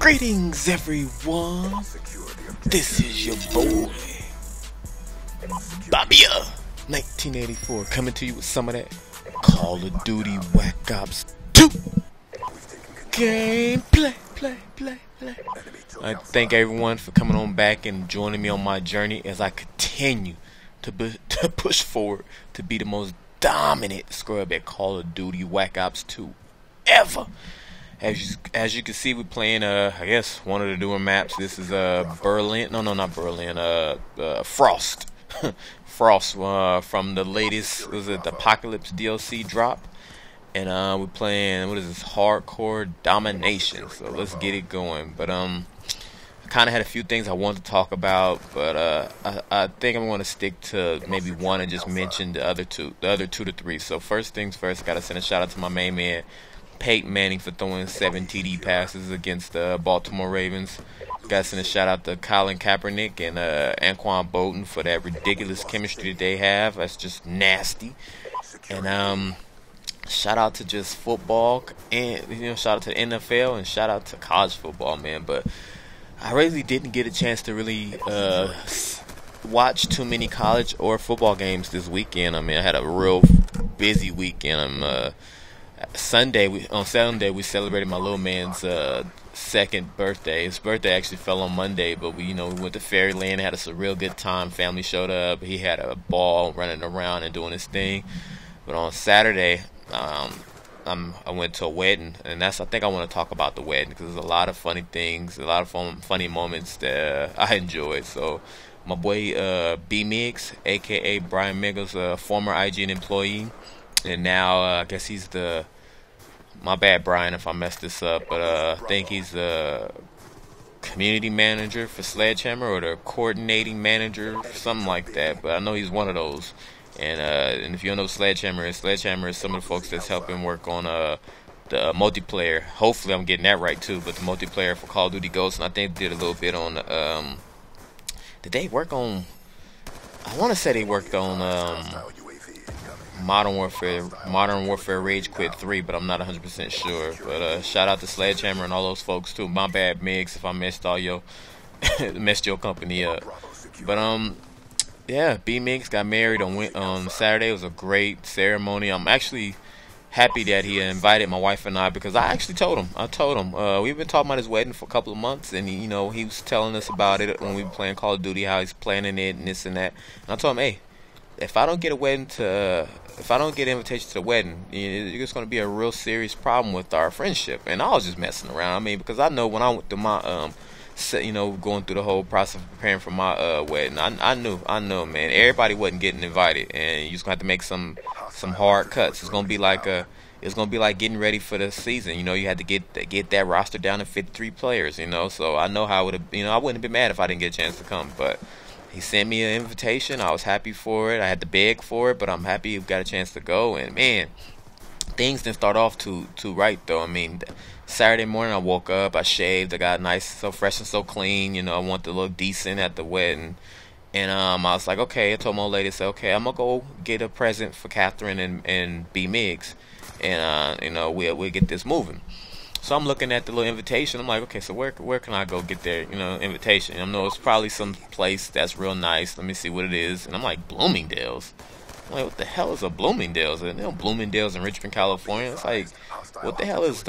Greetings, everyone. This is your boy, Bobbya1984, coming to you with some of that Call of Duty Whack Ops 2 gameplay. I thank everyone for coming on back and joining me on my journey as I continue to push forward to be the most dominant scrub at Call of Duty Whack Ops 2 ever. As you can see, we're playing I guess one of the newer maps. This is Berlin. No, not Berlin. Frost. Frost from the latest, was it the Apocalypse DLC drop? And we're playing, what is this, hardcore domination. So let's get it going. But I kind of had a few things I wanted to talk about, but I think I'm going to stick to maybe one and just mention the other two to three. So first things first, gotta send a shout out to my main man Peyton Manning for throwing 7 TD passes against the Baltimore Ravens. Gotta send a shout out to Colin Kaepernick and Anquan Bolton for that ridiculous chemistry that they have. That's just nasty. And shout out to just football, and shout out to the NFL, and shout out to college football, man. But I really didn't get a chance to really watch too many college or football games this weekend. I mean, I had a real busy weekend. On Sunday we celebrated my little man's second birthday. His birthday actually fell on Monday, but we went to Fairyland, had us a real good time. Family showed up. He had a ball running around and doing his thing. But on Saturday, I went to a wedding, and I think I want to talk about the wedding because there's a lot of funny things, a lot of funny moments that I enjoyed. So my boy B Miggs, aka Brian Miggles, a former IGN employee, and now I guess he's my bad Brian if I messed this up, but I think he's the community manager for Sledgehammer, or the coordinating manager, something like that. But I know he's one of those. And if you don't know Sledgehammer is some of the folks that's helping work on the multiplayer. Hopefully I'm getting that right too, but the multiplayer for Call of Duty Ghosts. And I think they did a little bit on did they work on, I want to say they worked on Modern Warfare Rage Quit 3, but I'm not 100% sure. But shout out to Sledgehammer and all those folks too. My bad, Migs, if I messed your company up. But yeah, B Miggs got married on Saturday. It was a great ceremony. I'm actually happy that he invited my wife and I, because I actually told him. We've been talking about his wedding for a couple of months, and he was telling us about it when we were playing Call of Duty, how he's planning it and this and that. And I told him, hey, if I don't get an invitation to the wedding, it's going to be a real serious problem with our friendship. And I was just messing around. I mean, because I know when I went through my going through the whole process of preparing for my wedding, I knew, man, everybody wasn't getting invited, and you just gonna have to make some hard cuts. It's gonna be like getting ready for the season. You had to get that roster down to 53 players. So I know how it would have. I wouldn't have been mad if I didn't get a chance to come, but he sent me an invitation. I was happy for it. I had to beg for it, but I'm happy you got a chance to go. And man, things didn't start off too right though. I mean, Saturday morning I woke up, I shaved, I got nice, so fresh and so clean. I wanted to look decent at the wedding. And I was like, okay, I told my old lady, okay, I'm gonna go get a present for Catherine and B Miggs, and we'll get this moving. So I'm looking at the little invitation. I'm like, okay, so where can I go get their invitation? I know it's probably some place that's real nice. Let me see what it is. And I'm like, Bloomingdale's. I'm like, what the hell is a Bloomingdale's? And Bloomingdale's in Richmond, California. It's like, what the hell is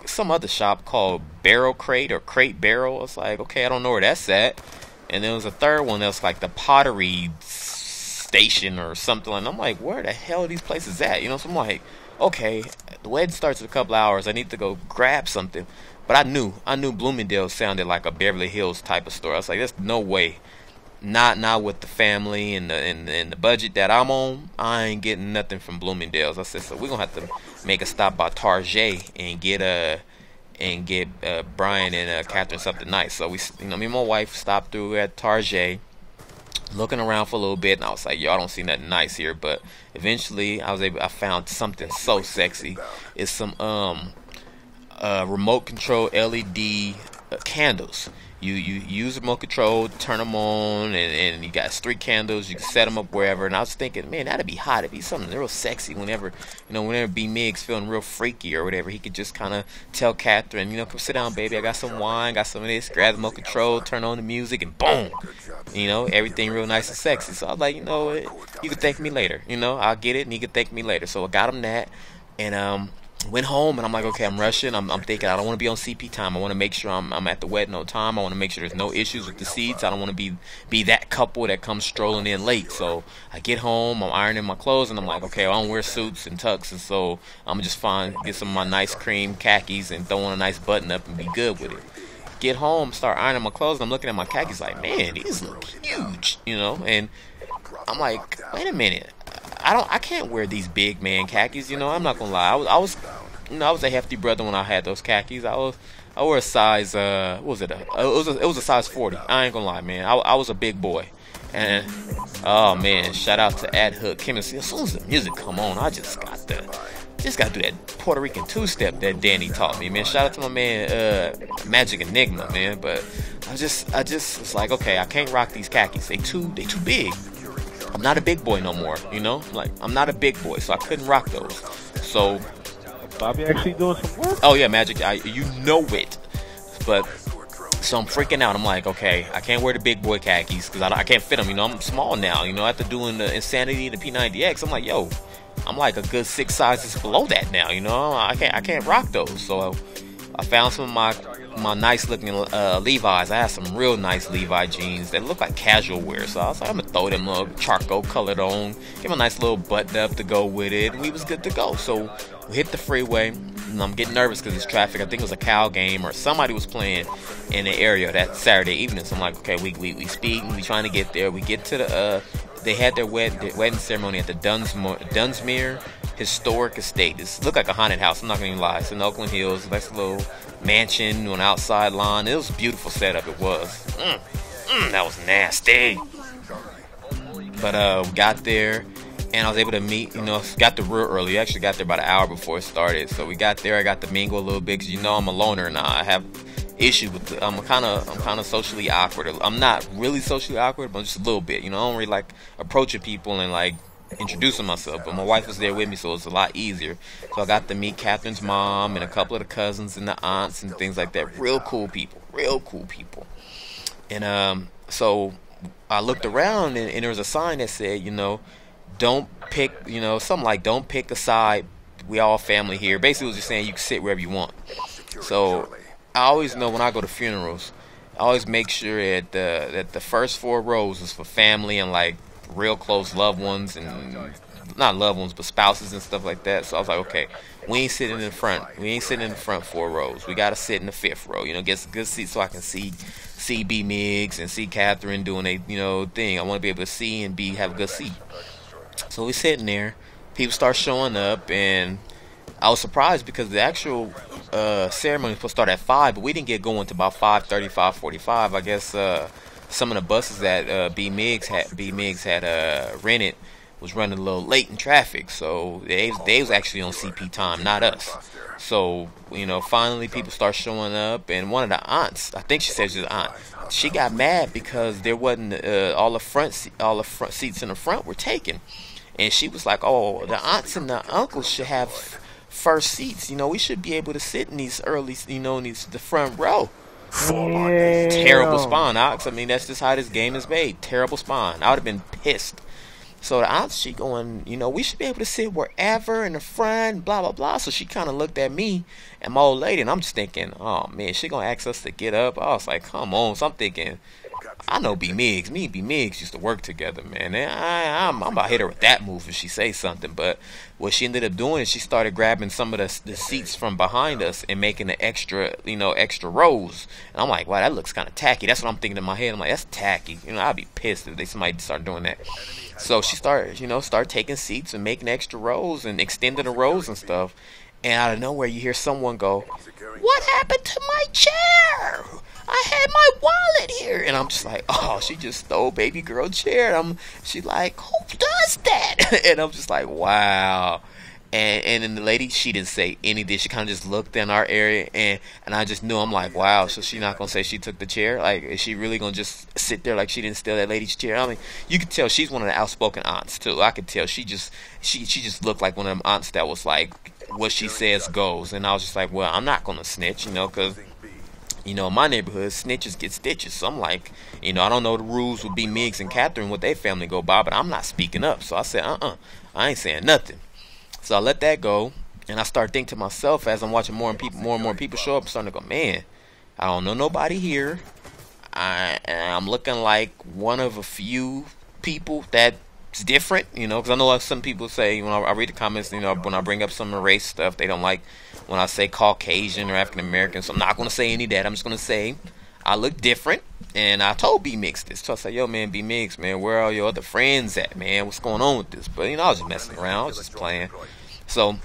some other shop called Barrel Crate or Crate Barrel? It's like, okay, I don't know where that's at. And there was a third one that's like the Pottery Station or something. And I'm like, where the hell are these places at? So I'm like, okay, the wedding starts in a couple hours. I need to go grab something. But I knew Bloomingdale's sounded like a Beverly Hills type of store. I was like, there's no way. Not with the family and the budget that I'm on. I ain't getting nothing from Bloomingdale's. I said, so we're gonna have to make a stop by Target and get Brian and Catherine something nice. So me and my wife stopped through at Target, looking around for a little bit, and I was like, yo, I don't see nothing nice here. But eventually I found something so sexy. It's some remote control LED candles. You use the remote control, turn them on, and you got 3 candles. You can set them up wherever. And I was thinking, man, that'd be hot. It'd be something real sexy whenever, whenever B Mig's feeling real freaky or whatever. He could just kind of tell Catherine, come sit down, baby. I got some wine, got some of this. Grab the remote control, turn on the music, and boom, everything real nice and sexy. So I was like, you know what, you can thank me later. I'll get it, and you can thank me later. So I got him that, and went home, and I'm like, okay, I'm rushing. I'm thinking I don't want to be on CP time. I want to make sure I'm at the wedding on time. I want to make sure there's no issues with the seats. I don't want to be that couple that comes strolling in late. So I get home, I'm ironing my clothes, and I'm like, okay, I don't wear suits and tux, and so I'm just get some of my nice cream khakis and throw on a nice button up and be good with it. Get home, start ironing my clothes, and I'm looking at my khakis like, man, these look huge, and I'm like, wait a minute. I can't wear these big man khakis, I'm not gonna lie. I was a hefty brother when I had those khakis. I wore a size what was it? It was a size 40. I ain't gonna lie, man. I was a big boy. And oh man, shout out to Ad Hook Kim. As soon as the music come on, I just got to do that Puerto Rican 2-step that Danny taught me, man. Shout out to my man Magic Enigma, man. But I just was like, okay, I can't rock these khakis. They too big. I'm not a big boy no more, Like, I'm not a big boy, so I couldn't rock those. So, Bobbya actually doing some work? Oh, yeah, Magic, you know it. But, so I'm freaking out. I'm like, okay, I can't wear the big boy khakis because I can't fit them, I'm small now, after doing the Insanity and the P90X. I'm like, yo, I'm like a good 6 sizes below that now, I can't rock those. So, I found some of my nice looking Levi's. I had some real nice Levi jeans that look like casual wear. So I was like, I'm gonna throw them little charcoal colored on, give them a nice little button up to go with it, and we was good to go. So we hit the freeway, and I'm getting nervous because it's traffic. I think it was a Cal game or somebody was playing in the area that Saturday evening. So I'm like, okay, we speeding, we trying to get there. We get to the they had their wedding ceremony at the Dunsmuir Historic Estate. It looked like a haunted house, I'm not gonna even lie. It's in Oakland Hills, nice little mansion on outside lawn. It was a beautiful setup, it was. That was nasty. But we got there, and I was able to meet, got there real early. I actually got there about an hour before it started. So we got there, I got to mingle a little bit, because I'm a loner now. I have issue with it. I'm kind of socially awkward. I'm not really socially awkward, but just a little bit. I don't really like approaching people and like introducing myself. But my wife was there with me, so it's a lot easier. So I got to meet Catherine's mom and a couple of the cousins and the aunts and things like that. Real cool people. And so I looked around, and there was a sign that said, don't pick, something like, don't pick a side. We all family here. Basically, it was just saying you can sit wherever you want. So I always know when I go to funerals, I always make sure that the first 4 rows is for family and like real close loved ones, and not loved ones but spouses and stuff like that. So I was like, okay, we ain't sitting in the front. We ain't sitting in the front 4 rows. We gotta sit in the 5th row. Get some good seats so I can see B Migs and see Catherine doing a thing. I want to be able to see and have a good seat. So we sitting there. People start showing up, and I was surprised because the actual ceremony was supposed to start at 5, but we didn't get going until about 5:30, 5:45. I guess some of the buses that B Migs had rented was running a little late in traffic, so they was actually on CP time, not us. So finally people start showing up, and one of the aunts, I think she said she was an aunt, she got mad because there wasn't all the front seats in the front were taken, and she was like, oh, the aunts and the uncles should have first seats. We should be able to sit in these early, in the front row. Damn. Terrible spawn, Ox. I mean, that's just how this game is made. Terrible spawn. I would have been pissed. So the aunt, she going, we should be able to sit wherever in the front, blah, blah, blah. So she kind of looked at me and my old lady, and I'm just thinking, oh, man, she going to ask us to get up? I was like, come on. So I'm thinking, I know B Migs. Me and B Migs used to work together, man. And I'm about to hit her with that move if she says something. But what she ended up doing is she started grabbing some of the seats from behind us and making the extra rows. And I'm like, wow, that looks kind of tacky. That's what I'm thinking in my head. I'm like, that's tacky. I'd be pissed if somebody start doing that. So she started, start taking seats and making extra rows and extending the rows and stuff. And out of nowhere, you hear someone go, "What happened to my chair? I had my wallet here." And I'm just like, oh, she just stole baby girl chair. She like, who does that? And I'm just like, wow. And then the lady, she didn't say anything. She kind of just looked in our area, and I just knew. I'm like, wow. So she not gonna say she took the chair? Like, is she really gonna just sit there like she didn't steal that lady's chair? I mean, you could tell she's one of the outspoken aunts too. I could tell she just looked like one of them aunts that was like, what she says goes. And I was just like, well, I'm not gonna snitch, because in my neighborhood, snitches get stitches. So I'm like, I don't know the rules with B. Miggs and Catherine, what their family go by, but I'm not speaking up. So I said, I ain't saying nothing. So I let that go, and I started thinking to myself as I'm watching more and more people show up. I'm starting to go, man, I don't know nobody here. I'm looking like one of a few people that's different, because I know like some people say, when I read the comments, when I bring up some race stuff, they don't like when I say Caucasian or African American. So I'm not going to say any of that. I'm just going to say I look different. And I told B Mix this. So I said, yo, man, B Mix, man, where are your other friends at, man? What's going on with this? But, I was just messing around. I was just playing. So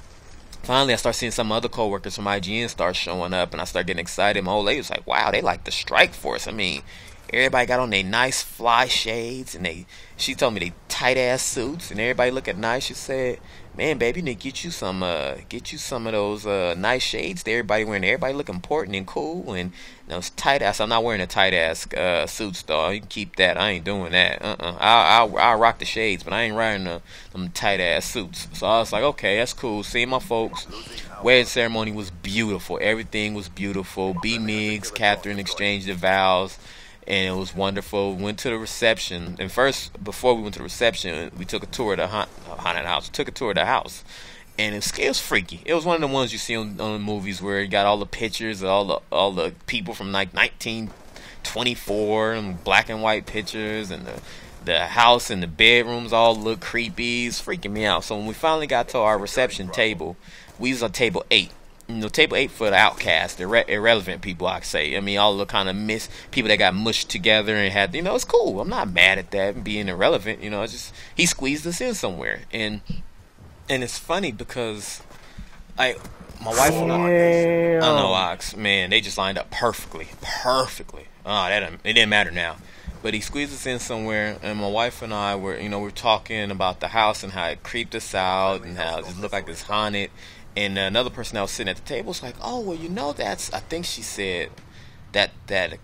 finally, I started seeing some other coworkers from IGN start showing up, and I started getting excited. My old lady was like, wow, they like the strike force. I mean, everybody got on their nice fly shades, and she told me they tight-ass suits, and everybody looking nice. She said, man, baby, you need to get you some of those nice shades that everybody wearing. Everybody look important and cool, and those tight ass. I'm not wearing a tight ass suits though. You can keep that. I ain't doing that. I'll rock the shades, but I ain't wearing them tight ass suits. So I was like, okay, that's cool. Seeing my folks. Wedding ceremony was beautiful. Everything was beautiful. B Miggs, Catherine exchanged the vows, and it was wonderful. We went to the reception, and first, before we went to the reception, we took a tour of the haunted house. We took a tour of the house, and it was freaky. It was one of the ones you see on the movies where you got all the pictures of all the people from like 1924, and black and white pictures, and the house and the bedrooms all look creepy. It's freaking me out. So when we finally got to our reception table, we was on table 8. Table 8 for the outcast, the irrelevant people, I say. I mean, all the kind of people that got mushed together and had, it's cool. I'm not mad at that being irrelevant. It's just he squeezed us in somewhere, and it's funny because my wife and I know, Ox, man, they just lined up perfectly. Oh, it didn't matter now. But he squeezed us in somewhere, and my wife and I were talking about the house and how it creeped us out and how it just looked like it's haunted. And another person that was sitting at the table was like, oh, well, I think she said that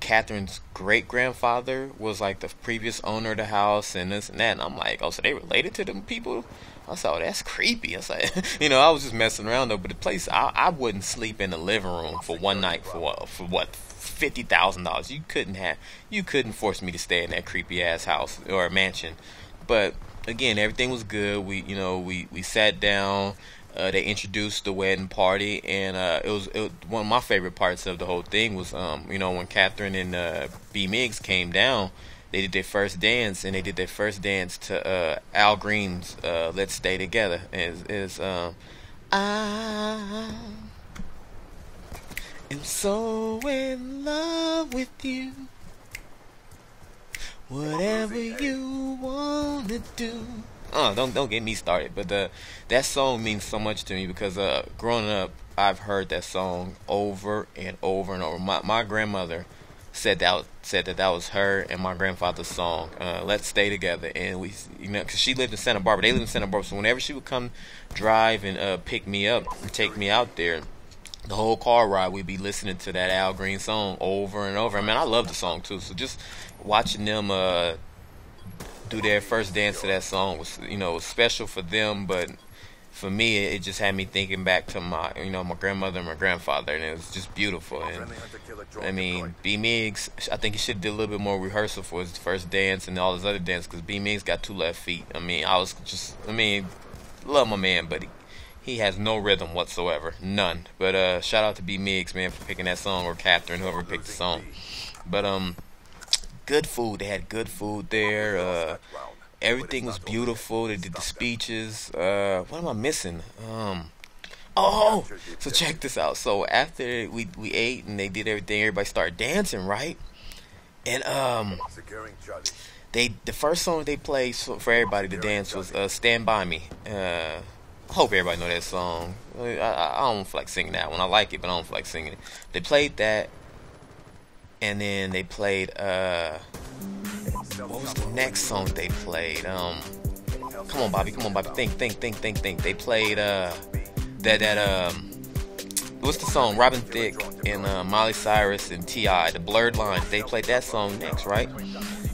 Catherine's great-grandfather was like the previous owner of the house and this and that. And I'm like, oh, so they related to them people? I said, oh, that's creepy. I was like, I was just messing around though. But the place, I wouldn't sleep in the living room for one night for what, $50,000. You couldn't force me to stay in that creepy-ass house or mansion. But again, everything was good. We sat down. They introduced the wedding party, and it was one of my favorite parts of the whole thing was when Catherine and B Miggs came down. They did their first dance, and they did their first dance to Al Green's "Let's Stay Together." I am so in love with you. Whatever you wanna do. Oh, don't get me started. But that song means so much to me because growing up, I've heard that song over and over and over. My grandmother said that was her and my grandfather's song. Let's Stay Together, and we, because she lived in Santa Barbara. They lived in Santa Barbara, so whenever she would come drive and pick me up and take me out there, the whole car ride we'd be listening to that Al Green song over and over. I mean, I love the song too. So just watching them do their first dance to that song was special for them, but for me it just had me thinking back to my my grandmother and my grandfather, and it was just beautiful. And I mean, B Miggs, I think he should have did a little bit more rehearsal for his first dance and all his other dances, because B Miggs got 2 left feet. I mean, love my man, but he has no rhythm whatsoever, none. But shout out to B Miggs, man, for picking that song, or Catherine, whoever picked the song. But good food. They had good food there. Everything was beautiful. They did the speeches. What am I missing? So check this out. So after we ate and they did everything, everybody started dancing, right? And the first song they played for everybody to dance was "Stand By Me." I hope everybody know that song. I don't feel like singing that one. I like it, but I don't feel like singing it. They played that. And then they played, what was the next song they played? Come on, Bobby, think. They played, what's the song? Robin Thicke and Miley Cyrus and T.I. The Blurred Lines. They played that song next, right?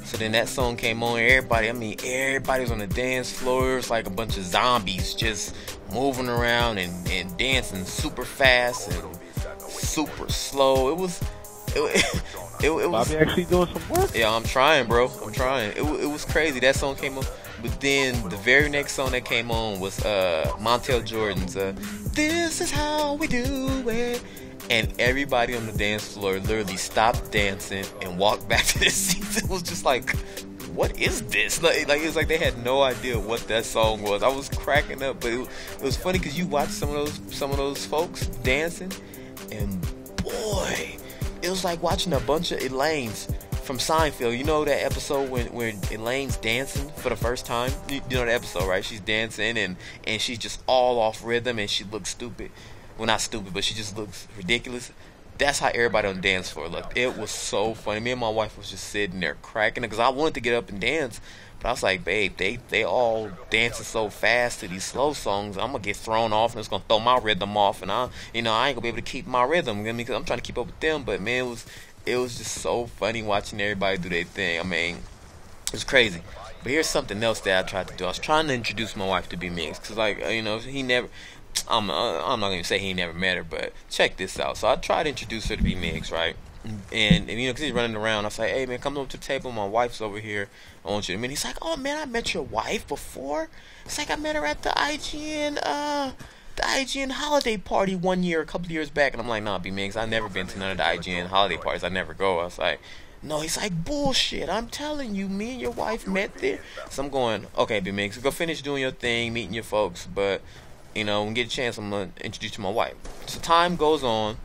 So then that song came on. Everybody was on the dance floor. It was like a bunch of zombies just moving around and dancing super fast and super slow. It was. Bobbya actually doing some work. Yeah, I'm trying, bro. I'm trying. It was crazy. That song came on. But then the very next song that came on was Montel Jordan's "This Is How We Do It," and everybody on the dance floor literally stopped dancing and walked back to their seats. It was just like, what is this? Like it's like they had no idea what that song was. I was cracking up, but it was funny because you watch some of those folks dancing, and boy, it was like watching a bunch of Elaines from Seinfeld. You know that episode when Elaine's dancing for the first time? You know that episode, right? She's dancing and she's just all off rhythm and she looks stupid. Well, not stupid, but she just looks ridiculous. That's how everybody on the dance floor looked. It was so funny. Me and my wife was just sitting there cracking it because I wanted to get up and dance. But I was like, babe, they all dancing so fast to these slow songs. I'm going to get thrown off and it's going to throw my rhythm off. And I ain't going to be able to keep my rhythm. Because I'm trying to keep up with them. But, man, it was just so funny watching everybody do their thing. I mean, it was crazy. But here's something else that I tried to do. I was trying to introduce my wife to B-Mix. Because, like, he never... I'm not going to say he never met her, but check this out. So I tried to introduce her to B-Mix, right? And because he's running around, I was like, hey, man, come over to the table. My wife's over here. I want you to meet. He's like, oh, man, I met your wife before. It's like I met her at the IGN holiday party one year, a couple of years back. And I'm like, nah, B-Mix, I've never been to none of the IGN holiday parties. I never go. I was like, no. He's like, bullshit. I'm telling you, me and your wife met there. So I'm going, okay, B-Mix, go finish doing your thing, meeting your folks. But, when we get a chance, I'm going to introduce you to my wife. So time goes on.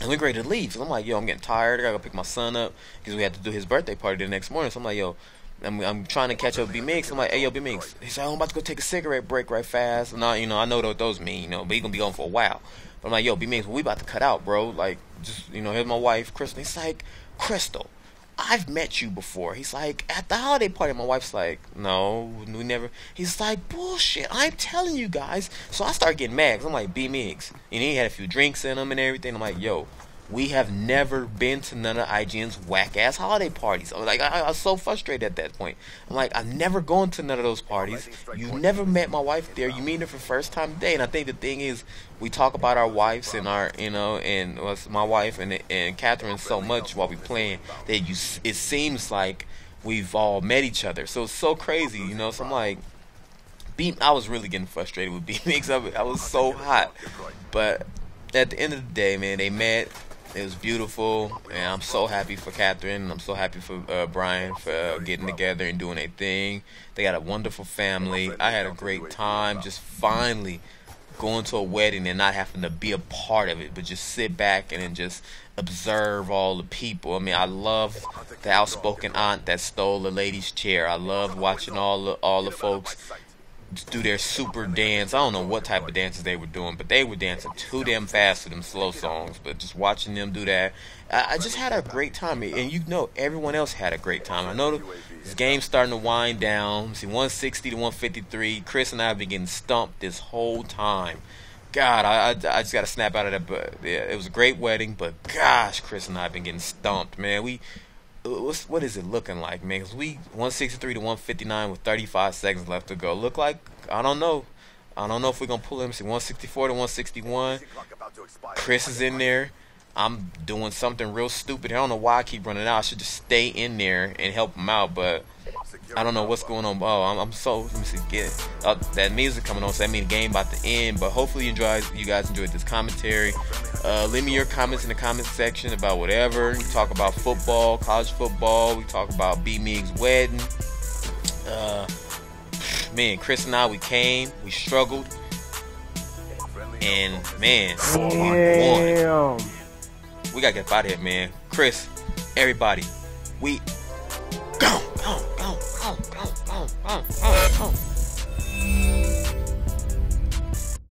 And we're ready to leave. So I'm like, yo, I'm getting tired. I gotta go pick my son up because we had to do his birthday party the next morning. So I'm like, yo, I'm trying to catch up with B-Mix. I'm like, hey, yo, B-Mix. He's like, I'm about to go take a cigarette break right fast. And I know what those mean, but he's gonna be gone for a while. But I'm like, yo, B-Mix, we about to cut out, bro. Like, just, here's my wife, Crystal. He's like, Crystal, I've met you before. He's like, at the holiday party. My wife's like, no, we never. He's like, bullshit, I'm telling you guys. So I start getting mad because I'm like, B-Mix. And he had a few drinks in him and everything. I'm like, yo, we have never been to none of IGN's whack-ass holiday parties. I was like, I was so frustrated at that point. I'm like, I've never gone to none of those parties. You never met my wife there. You meet her for the first time today. And I think the thing is, we talk about our wives and and my wife and Catherine so much while we playing that it seems like we've all met each other. So it's so crazy, So I'm like, I was really getting frustrated with B-Mix. I was so hot. But at the end of the day, man, they met. It was beautiful, and I'm so happy for Catherine. I'm so happy for Brian for getting together and doing their thing. They got a wonderful family. I had a great time just finally going to a wedding and not having to be a part of it, but just sit back and then just observe all the people. I mean, I love the outspoken aunt that stole the lady's chair. I love watching all the folks do their super dance. I don't know what type of dances they were doing, but they were dancing too damn fast to them slow songs. But just watching them do that, I just had a great time. And everyone else had a great time. I know this game's starting to wind down. See, 160 to 153. Chris and I have been getting stumped this whole time. God, I just got to snap out of that. But yeah, it was a great wedding, but gosh, Chris and I have been getting stumped, man. What is it looking like, man? Because we 163 to 159 with 35 seconds left to go. Look like, I don't know if we're going to pull him. See, 164 to 161. Chris is in there. I'm doing something real stupid. I don't know why I keep running out. I should just stay in there and help him out, but I don't know what's going on. Oh, I'm so, let me see, that music coming on, so that means the game about to end. But hopefully you guys enjoyed this commentary. Leave me your comments in the comment section about whatever. We talk about football, college football. We talk about B-Mig's wedding. Man, Chris and I, we came, we struggled, and man, we won. We gotta get out of here, man. Chris, everybody, we go.